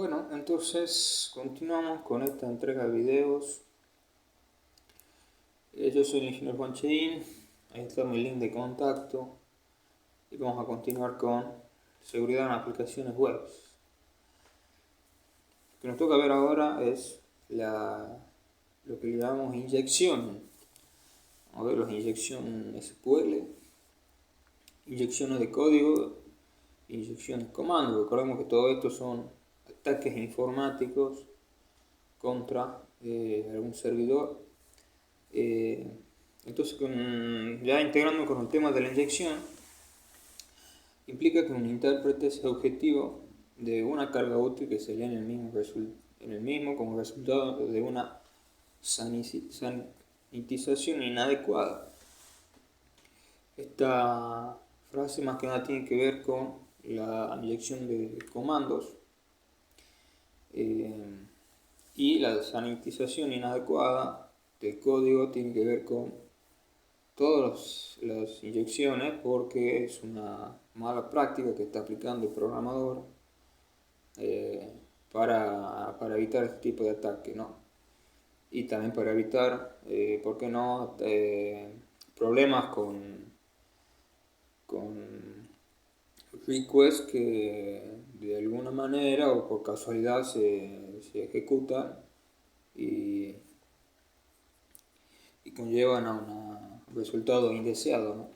Bueno, entonces continuamos con esta entrega de videos. Yo soy el ingeniero Juan Cheín, ahí está mi link de contacto y vamos a continuar con seguridad en aplicaciones web. Lo que nos toca ver ahora es lo que le llamamos inyección. Vamos a ver las inyecciones SQL, inyecciones de código, inyecciones de comando. Recordemos que todo esto son ataques informáticos contra algún servidor. Entonces, ya integrando con el tema de la inyección, implica que un intérprete sea objetivo de una carga útil que se lee en el mismo como resultado de una sanitización inadecuada. Esta frase más que nada tiene que ver con la inyección de comandos y la sanitización inadecuada del código tiene que ver con todas las inyecciones, porque es una mala práctica que está aplicando el programador para evitar este tipo de ataque, ¿no? Y también para evitar, ¿por qué no?, problemas con requests que de alguna manera o por casualidad se ejecutan y conllevan a un resultado indeseado, ¿no?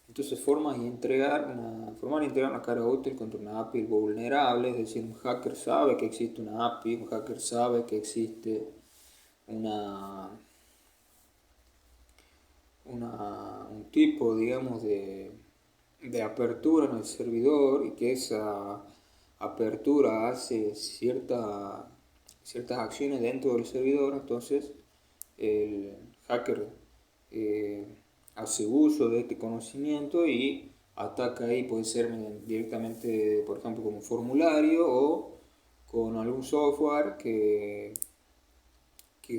Entonces formar y entregar una carga útil contra una API vulnerable, es decir, un hacker sabe que existe una API, un hacker sabe que existe un tipo, digamos, de apertura en el servidor y que esa apertura hace ciertas acciones dentro del servidor. Entonces el hacker hace uso de este conocimiento y ataca ahí, puede ser directamente, por ejemplo, con un formulario o con algún software que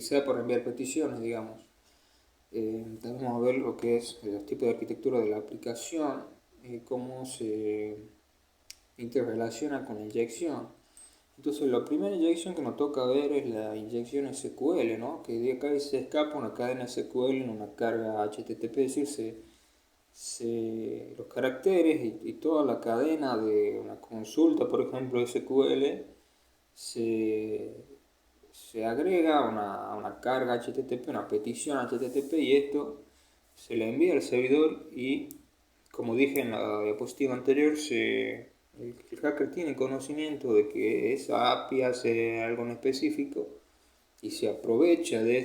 sea para enviar peticiones, digamos. También vamos a ver lo que es los tipos de arquitectura de la aplicación, cómo se interrelaciona con la inyección. Entonces la primera inyección que nos toca ver es la inyección SQL, ¿no? Que de acá se escapa una cadena SQL en una carga HTTP, es decir, los caracteres y toda la cadena de una consulta, por ejemplo, SQL, se agrega a una carga HTTP, una petición HTTP, y esto se le envía al servidor y, como dije en la diapositiva anterior, el hacker tiene conocimiento de que esa API hace algo en específico y se aprovecha de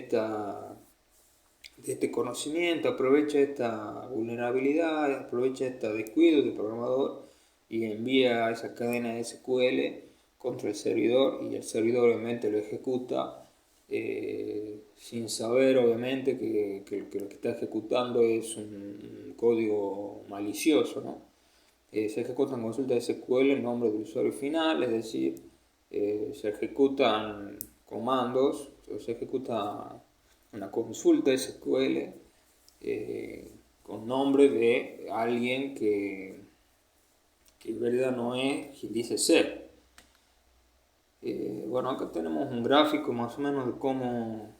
este conocimiento, aprovecha esta vulnerabilidad, aprovecha este descuido del programador y envía esa cadena de SQL contra el servidor, y el servidor obviamente lo ejecuta sin saber obviamente que lo que está ejecutando es un código malicioso, ¿no? Se ejecutan consultas de SQL en nombre del usuario final, es decir, se ejecutan comandos, se ejecuta una consulta SQL con nombre de alguien que en realidad no es quien dice ser. Bueno, acá tenemos un gráfico más o menos de cómo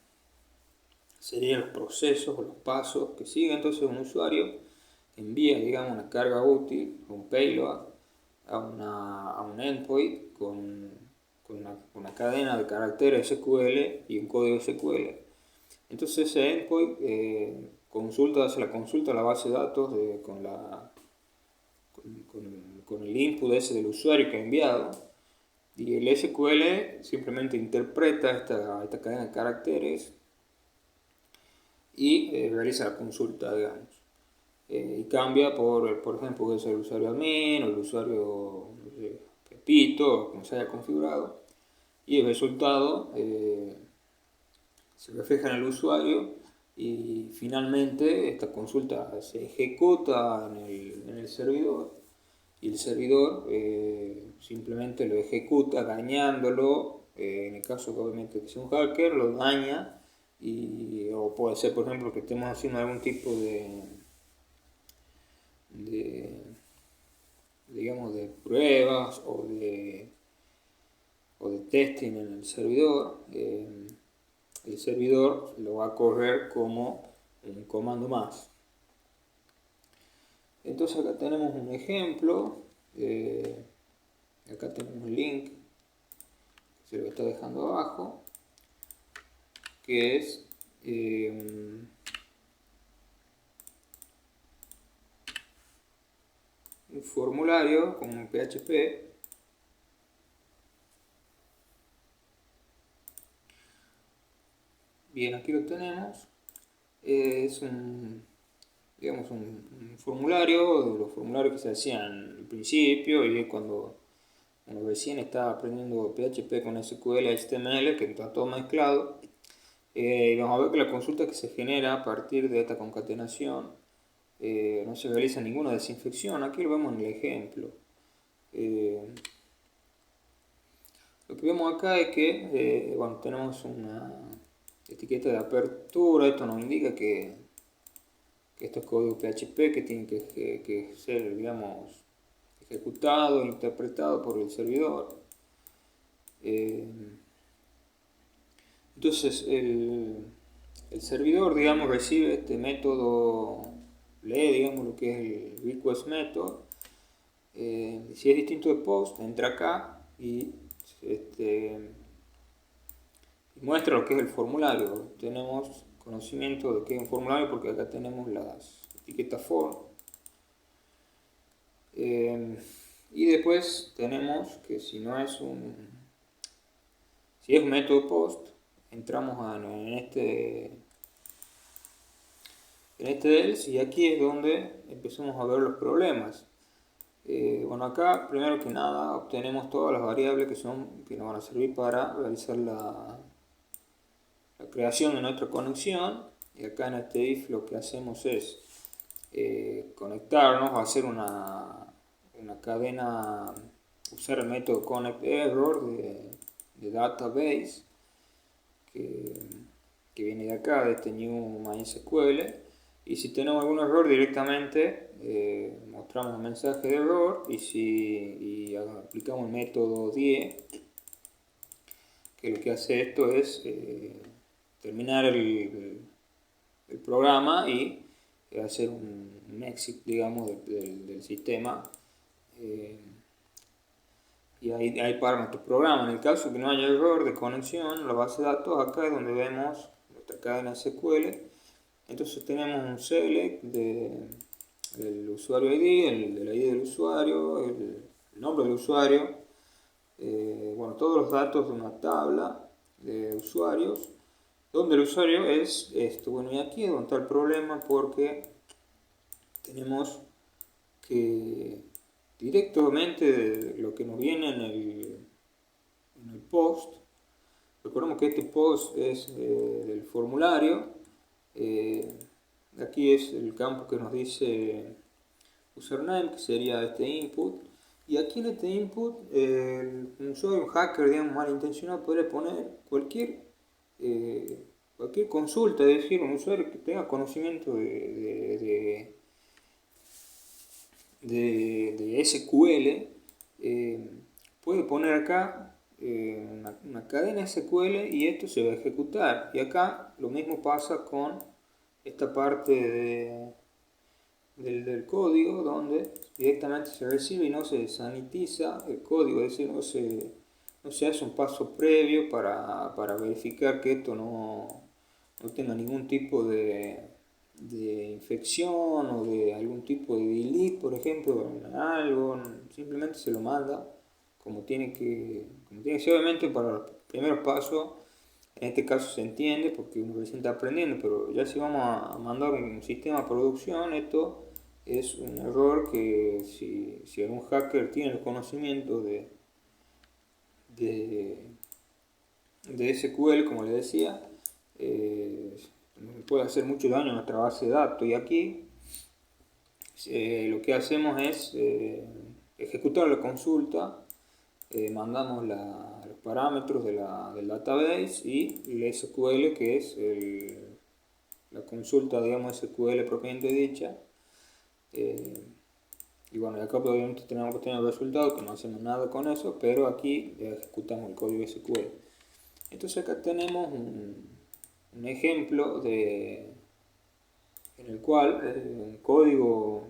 serían los procesos o los pasos que sigue. Entonces un usuario envía, digamos, una carga útil, un payload, a un endpoint con una cadena de caracteres SQL y un código SQL. Entonces ese endpoint hace la consulta a la base de datos con el input ese del usuario que ha enviado, y el SQL simplemente interpreta esta cadena de caracteres y realiza la consulta, digamos. Y cambia por ejemplo, que es el usuario admin o el usuario Pepito, como se haya configurado, y el resultado se refleja en el usuario, y finalmente esta consulta se ejecuta en el servidor, y el servidor simplemente lo ejecuta dañándolo. En el caso que obviamente que sea un hacker, lo daña, o puede ser, por ejemplo, que estemos haciendo algún tipo digamos, de pruebas o o de testing en el servidor lo va a correr como un comando más. Entonces acá tenemos un ejemplo, acá tenemos un link, que se lo está dejando abajo, que es un formulario con un PHP. Bien, aquí lo tenemos. Es digamos, un formulario, de los formularios que se hacían al principio, y es cuando uno recién está aprendiendo PHP con SQL, HTML, que está todo mezclado. Y vamos a ver que la consulta que se genera a partir de esta concatenación no se realiza ninguna desinfección. Aquí lo vemos en el ejemplo. Lo que vemos acá es que bueno, tenemos una etiqueta de apertura. Esto nos indica que esto es código PHP que tiene que ser, digamos, ejecutado, interpretado por el servidor. Entonces el servidor, digamos, recibe este método, lee, digamos, lo que es el request method. Si es distinto de post, entra acá y muestra lo que es el formulario. Tenemos conocimiento de que es un formulario porque acá tenemos las etiquetas form. Y después tenemos que si es un método post, entramos en este else, y aquí es donde empezamos a ver los problemas. Bueno, acá primero que nada obtenemos todas las variables que nos van a servir para realizar la creación de nuestra conexión. Y acá en este if lo que hacemos es conectarnos, hacer una cadena, usar el método connectError de database que viene de acá, de este new MySQL. Y si tenemos algún error directamente mostramos un mensaje de error, y aplicamos el método die, que lo que hace esto es terminar el programa y hacer un exit, digamos, del sistema, y ahí para nuestro programa. En el caso de que no haya error de conexión, la base de datos, acá es donde vemos nuestra cadena SQL. Entonces tenemos un select del usuario ID, del ID del usuario, el nombre del usuario, bueno, todos los datos de una tabla de usuarios, donde el usuario es esto. Bueno, y aquí es donde está el problema, porque tenemos que directamente lo que nos viene en el post, recordemos que este post es del formulario. Aquí es el campo que nos dice username, que sería este input, y aquí en este input un usuario, un hacker, digamos, malintencionado, podría poner cualquier consulta, es decir, un usuario que tenga conocimiento de SQL, puede poner acá una cadena SQL, y esto se va a ejecutar. Y acá lo mismo pasa con esta parte del código, donde directamente se recibe y no se sanitiza el código, es decir, no se hace un paso previo para verificar que esto no tenga ningún tipo de infección o de algún tipo de delete, por ejemplo, algo. Simplemente se lo manda como tiene que ser. Obviamente para los primeros pasos, en este caso se entiende porque uno recién está aprendiendo, pero ya si vamos a mandar un sistema a producción, esto es un error que si algún hacker tiene el conocimiento de SQL, como les decía, puede hacer mucho daño a nuestra base de datos. Y aquí lo que hacemos es ejecutar la consulta, mandamos los parámetros del database y el SQL, que es la consulta, digamos, SQL propiamente dicha. Y bueno, acá obviamente tenemos que obtener el resultado, que no hacemos nada con eso, pero aquí ejecutamos el código SQL. Entonces acá tenemos un ejemplo en el cual un código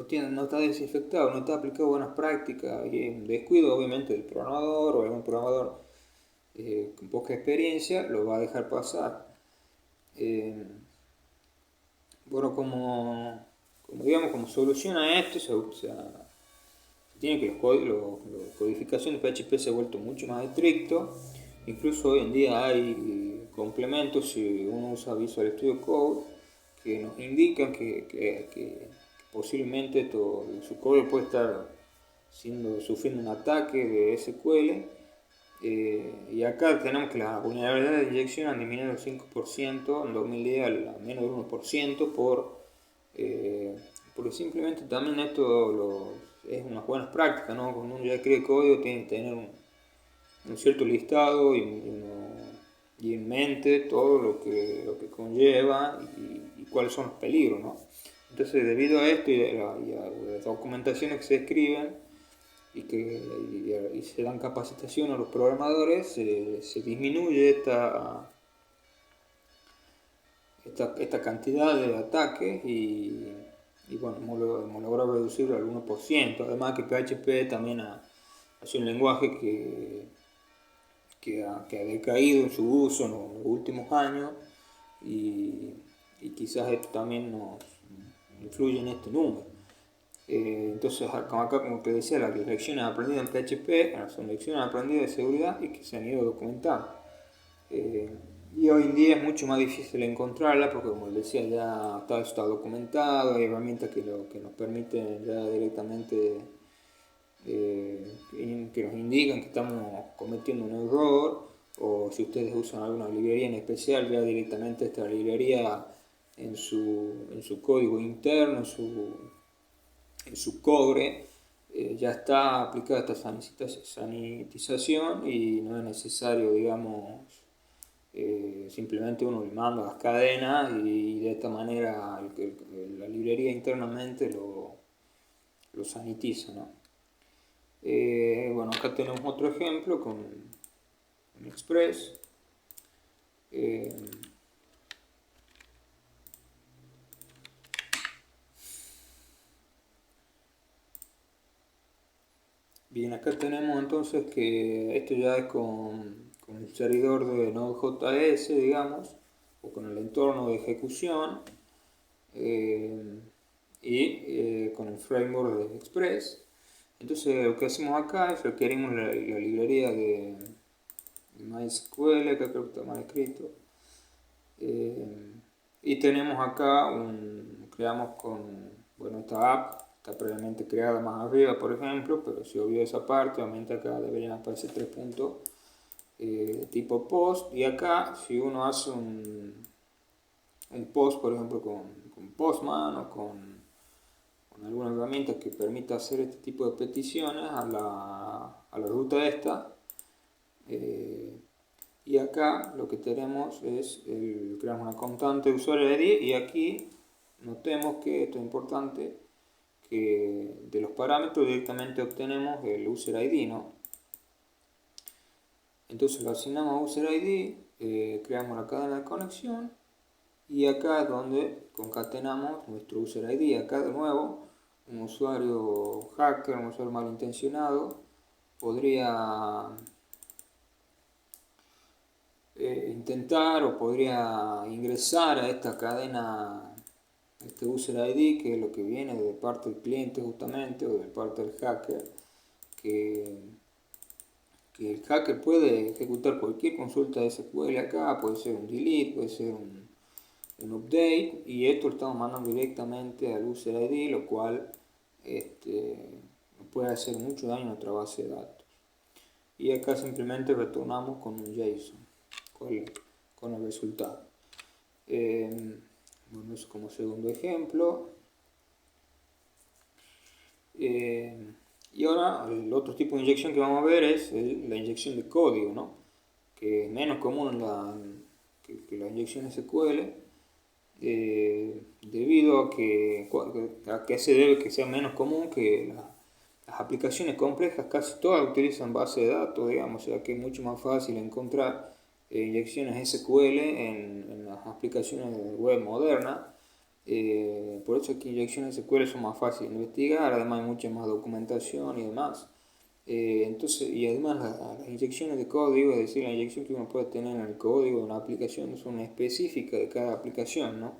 que no está desinfectado, no está aplicado buenas prácticas, y un descuido obviamente del programador o algún programador con poca experiencia lo va a dejar pasar. Bueno, como solución a esto, tiene que la codificación de PHP se ha vuelto mucho más estricto. Incluso hoy en día hay complementos, si uno usa Visual Studio Code, que nos indican que posiblemente su código puede estar sufriendo un ataque de SQL. Y acá tenemos que las vulnerabilidades de inyección han disminuido el 5% en 2010 a menos del 1% porque simplemente también es unas buenas prácticas, ¿no? Cuando uno ya escribe código tiene que tener un cierto listado y en mente todo lo que conlleva y cuáles son los peligros, ¿no? Entonces, debido a esto y a las documentaciones que se escriben y se dan capacitación a los programadores, se disminuye esta cantidad de ataques y bueno, hemos logrado reducirlo al 1%. Además que PHP también ha sido un lenguaje que ha decaído en su uso en los últimos años y quizás esto también nos influye en este número. Entonces acá, como te decía, las lecciones aprendidas en PHP son lecciones aprendidas de seguridad y que se han ido documentando. Y hoy en día es mucho más difícil encontrarla porque, como les decía, ya está documentado, hay herramientas que nos permiten ya directamente que nos indican que estamos cometiendo un error, o si ustedes usan alguna librería en especial, ya directamente esta librería en su código interno, en su cobre, ya está aplicada esta sanitización y no es necesario, digamos, simplemente uno le manda las cadenas y de esta manera la librería internamente lo sanitiza, ¿no? Bueno, acá tenemos otro ejemplo con Express. Bien, acá tenemos entonces que esto ya es con el servidor de Node.js, digamos, o con el entorno de ejecución y con el framework de Express. Entonces lo que hacemos acá es requerimos la librería de MySQL, acá creo que está mal escrito. Y tenemos acá creamos bueno, esta app está previamente creada más arriba, por ejemplo, pero si olvido esa parte, obviamente acá deberían aparecer 3 puntos tipo post, y acá si uno hace un post, por ejemplo, con Postman o con alguna herramienta que permita hacer este tipo de peticiones a la ruta esta, y acá lo que tenemos es creamos una constante de usuario ID y aquí notemos que esto es importante, que de los parámetros directamente obtenemos el user ID, ¿no? Entonces lo asignamos a user ID, creamos la cadena de conexión y acá es donde concatenamos nuestro user ID. Acá de nuevo un usuario hacker, un usuario malintencionado podría intentar o podría ingresar a esta cadena, este user ID, que es lo que viene de parte del cliente justamente o de parte del hacker, que el hacker puede ejecutar cualquier consulta de SQL acá, puede ser un delete, puede ser un update, y esto lo estamos mandando directamente al user ID, lo cual nos puede hacer mucho daño a nuestra base de datos. Y acá simplemente retornamos con un JSON con el resultado. Bueno, eso como segundo ejemplo. Y ahora el otro tipo de inyección que vamos a ver es la inyección de código, ¿no? Que es menos común que la inyección SQL, debido a que se debe que sea menos común que las aplicaciones complejas casi todas utilizan base de datos, digamos, o sea que es mucho más fácil encontrar inyecciones SQL en las aplicaciones web modernas. Por eso que inyecciones SQL son más fáciles de investigar, además hay mucha más documentación y demás. Entonces, y además las inyecciones de código, es decir, la inyección que uno puede tener en el código de una aplicación son específicas de cada aplicación, ¿no?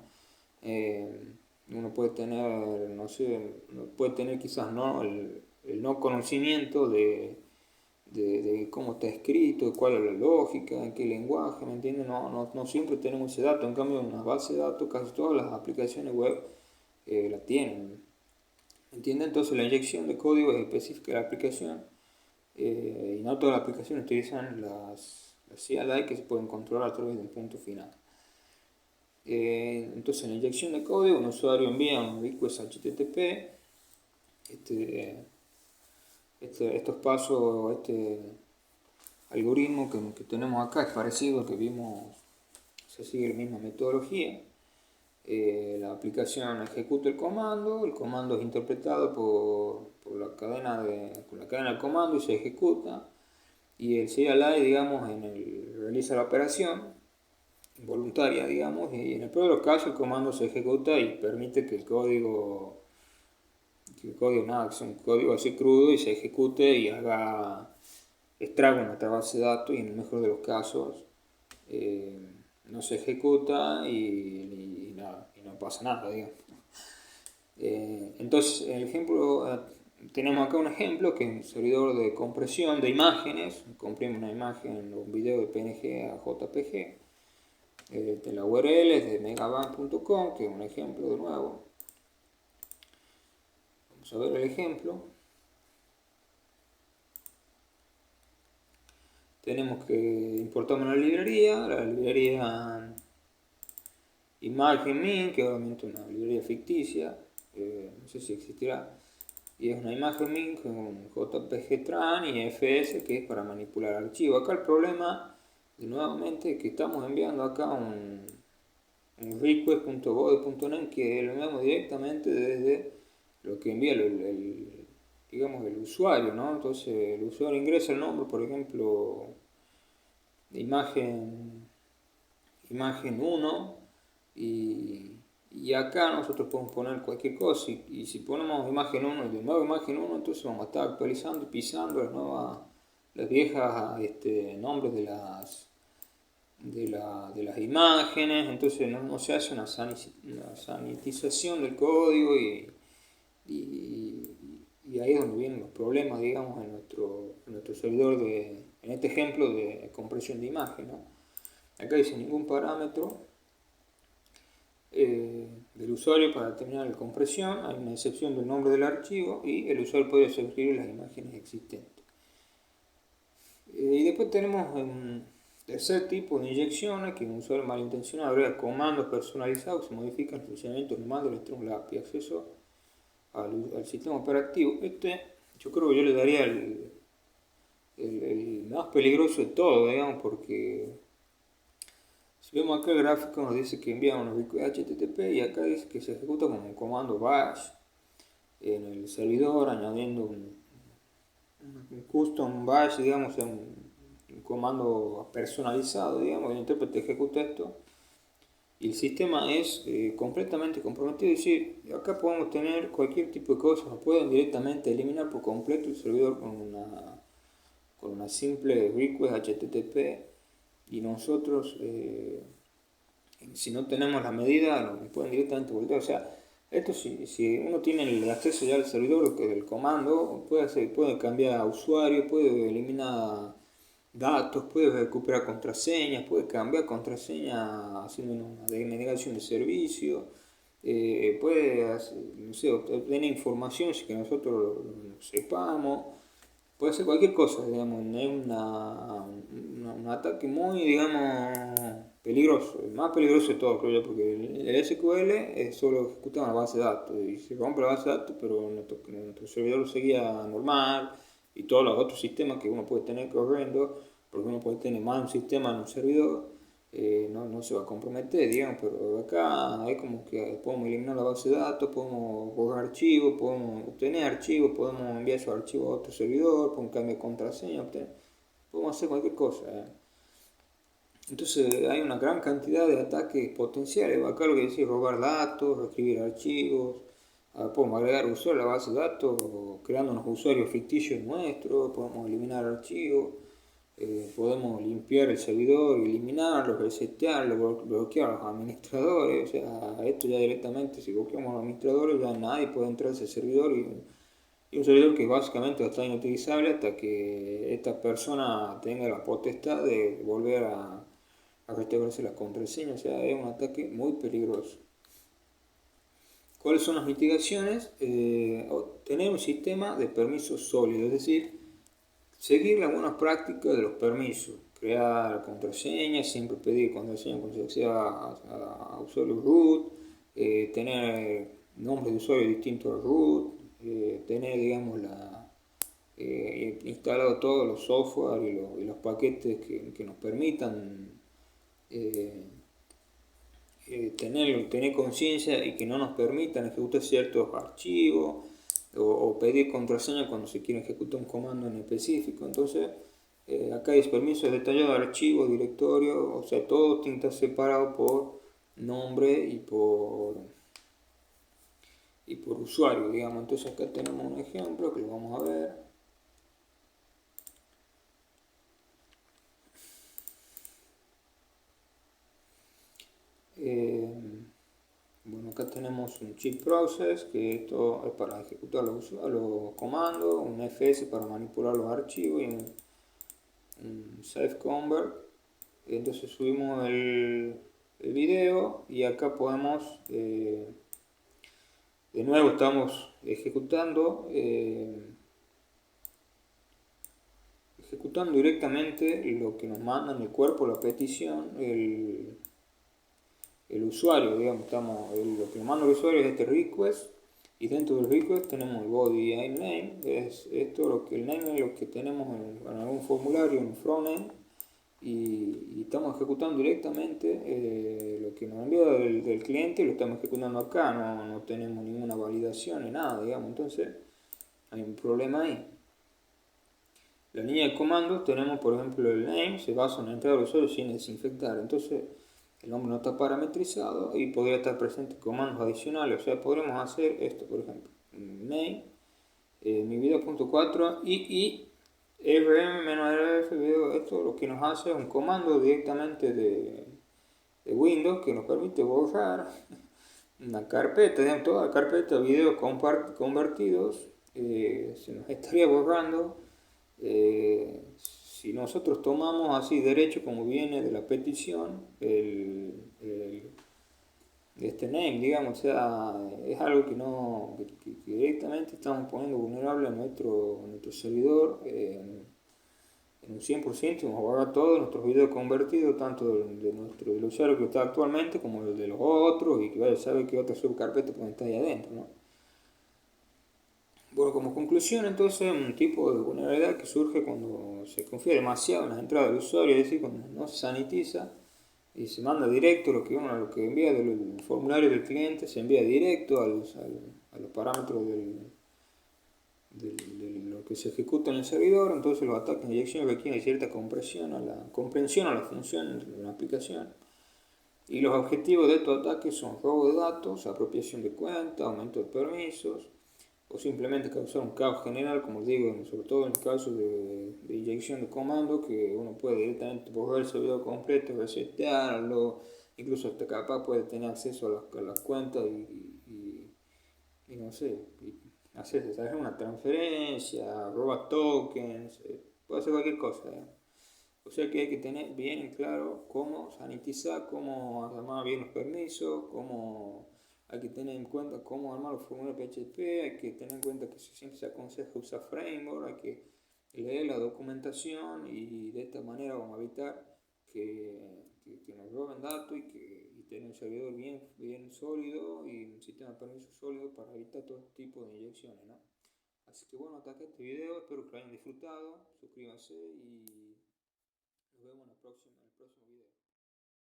Eh, Uno puede tener, no sé, puede tener quizás no el no conocimiento de cómo está escrito, cuál es la lógica, en qué lenguaje, ¿me entiendes? No siempre tenemos ese dato, en cambio en una base de datos casi todas las aplicaciones web la tienen, ¿me entiendes? Entonces la inyección de código es específica de la aplicación y no todas las aplicaciones utilizan las CLI que se pueden controlar a través del punto final. Entonces en la inyección de código un usuario envía un request HTTP, estos pasos, este algoritmo que tenemos acá es parecido al que vimos, se sigue la misma metodología. La aplicación ejecuta el comando es interpretado por la cadena del comando y se ejecuta, y el CLI, digamos, realiza la operación voluntaria, digamos, y en el peor de los casos el comando se ejecuta y permite que nada, que sea un código así crudo y se ejecute y extraiga nuestra base de datos, y en el mejor de los casos eh, no se ejecuta y no pasa nada, digamos. Entonces, tenemos acá un ejemplo que es un servidor de compresión de imágenes. Comprime una imagen o un video de PNG a JPG. De la URL es de megaban.com, que es un ejemplo de nuevo. Vamos a ver el ejemplo. Tenemos que importar una librería, la librería ImagenMin, que obviamente es una librería ficticia, no sé si existirá, y es una imagen min con JPG tran y FS, que es para manipular archivos. Acá el problema, nuevamente, es que estamos enviando acá un request.bode.net que lo enviamos directamente desde lo que envía digamos, el usuario, ¿no? Entonces el usuario ingresa el nombre, por ejemplo, de imagen 1, y acá nosotros podemos poner cualquier cosa, y si ponemos imagen 1 y de nuevo imagen 1, entonces vamos a estar actualizando y pisando las viejas nombres de las imágenes. Entonces no se hace una sanitización del código, y ahí es donde vienen los problemas, digamos, en nuestro servidor, en este ejemplo de compresión de imagen, ¿no? Acá dice ningún parámetro del usuario para determinar la compresión, hay una excepción del nombre del archivo y el usuario puede sugerir las imágenes existentes. Y después tenemos un tercer tipo de inyecciones, que un usuario malintencionado agrega comandos personalizados que se modifican el funcionamiento normal del Electron Lab y acceso al sistema operativo. Yo creo que yo le daría el más peligroso de todo, digamos, porque si vemos acá el gráfico nos dice que envía un request HTTP y acá dice que se ejecuta como un comando bash en el servidor, añadiendo un custom bash, digamos, un comando personalizado, digamos, el intérprete ejecuta esto y el sistema es completamente comprometido. Es decir, acá podemos tener cualquier tipo de cosas, nos pueden directamente eliminar por completo el servidor con una simple request HTTP, y nosotros si no tenemos la medida nos pueden directamente voltear. O sea, esto si uno tiene el acceso ya al servidor del comando, puede cambiar a usuario, puede eliminar datos, puede recuperar contraseñas, puede cambiar contraseña haciendo una denegación de servicio, puede no sé, obtener información sin que nosotros lo sepamos. Puede ser cualquier cosa, digamos, es un ataque muy, digamos, peligroso, el más peligroso de todo, creo yo, porque el SQL solo ejecuta una base de datos y se rompe la base de datos, pero nuestro servidor seguía normal, y todos los otros sistemas que uno puede tener corriendo, porque uno puede tener más de un sistema en un servidor, no se va a comprometer, digamos, pero acá es como que podemos eliminar la base de datos, podemos borrar archivos, podemos obtener archivos, podemos enviar esos archivos a otro servidor, podemos cambiar contraseña, podemos hacer cualquier cosa. Entonces hay una gran cantidad de ataques potenciales. Acá lo que decía es robar datos, reescribir archivos, podemos agregar usuarios a la base de datos, creando unos usuarios ficticios nuestros, podemos eliminar archivos. Podemos limpiar el servidor, eliminarlo, resetearlo, bloquear a los administradores. O sea, esto ya directamente, si bloqueamos a los administradores, ya nadie puede entrar a ese servidor y un servidor que básicamente va a estar inutilizable hasta que esta persona tenga la potestad de volver a restaurarse la contraseña. O sea, es un ataque muy peligroso. ¿Cuáles son las mitigaciones? Tener un sistema de permisos sólido, es decir, seguir las buenas prácticas de los permisos, crear contraseñas, siempre pedir contraseña cuando se acceda a usuarios root, tener nombres de usuario distintos al root, tener, digamos, instalado todos los software y los paquetes que nos permitan tener conciencia y que no nos permitan ejecutar ciertos archivos o pedir contraseña cuando se quiere ejecutar un comando en específico. Entonces, acá hay permisos detallados de archivos, directorio, o sea, todo tiene que estar separado por nombre y por usuario, digamos. Entonces acá tenemos un ejemplo que lo vamos a ver. Bueno, acá tenemos un chip process, que esto es para ejecutar los comandos, un fs para manipular los archivos y un safe convert. Entonces subimos el video y acá podemos, de nuevo estamos ejecutando directamente lo que nos manda en el cuerpo, la petición, el usuario, digamos, lo que nos manda el usuario es este request, y dentro del request tenemos el body y name. El name es lo que tenemos en algún formulario en frontend, y estamos ejecutando directamente lo que nos envía del cliente, lo estamos ejecutando acá, no tenemos ninguna validación ni nada, digamos. Entonces hay un problema ahí. La línea de comandos tenemos, por ejemplo, el name se basa en la entrada del usuario sin desinfectar. Entonces el nombre no está parametrizado y podría estar presente comandos adicionales. O sea, podremos hacer esto, por ejemplo, main, mi video.4 y rm-rf video. Esto lo que nos hace es un comando directamente de Windows que nos permite borrar una carpeta, digamos, toda la carpeta de videos convertidos. Se nos estaría borrando si nosotros tomamos así derecho, como viene de la petición, este name, digamos. O sea, es algo que directamente estamos poniendo vulnerable a nuestro servidor en un 100%. Vamos a borrar todos nuestros videos convertidos, tanto del usuario que está actualmente como el de los otros, y que vaya a saber qué otra subcarpeta puede estar ahí adentro, ¿no? Bueno, como conclusión, entonces, un tipo de vulnerabilidad que surge cuando se confía demasiado en las entradas del usuario, es decir, cuando no se sanitiza y se manda directo lo que envía del formulario del cliente, se envía directo a los parámetros de lo que se ejecuta en el servidor. Entonces los ataques de inyección requieren cierta comprensión a la función de una aplicación. Y los objetivos de estos ataques son robo de datos, apropiación de cuentas, aumento de permisos, o simplemente causar un caos general, como digo, sobre todo en el caso de inyección de comando, que uno puede directamente borrar el servidor completo, resetearlo, incluso hasta capaz puede tener acceso a las cuentas y no sé, y hacer una transferencia, robar tokens, puede hacer cualquier cosa. O sea que hay que tener bien en claro cómo sanitizar, cómo armar bien los permisos, hay que tener en cuenta cómo armar los formularios PHP, hay que tener en cuenta que siempre se aconseja usar framework, hay que leer la documentación, y de esta manera vamos a evitar que nos roben datos y tener un servidor bien sólido y un sistema de permisos sólido para evitar todo tipo de inyecciones, ¿no? Así que bueno, hasta acá este video, espero que lo hayan disfrutado, suscríbanse y nos vemos en la próxima.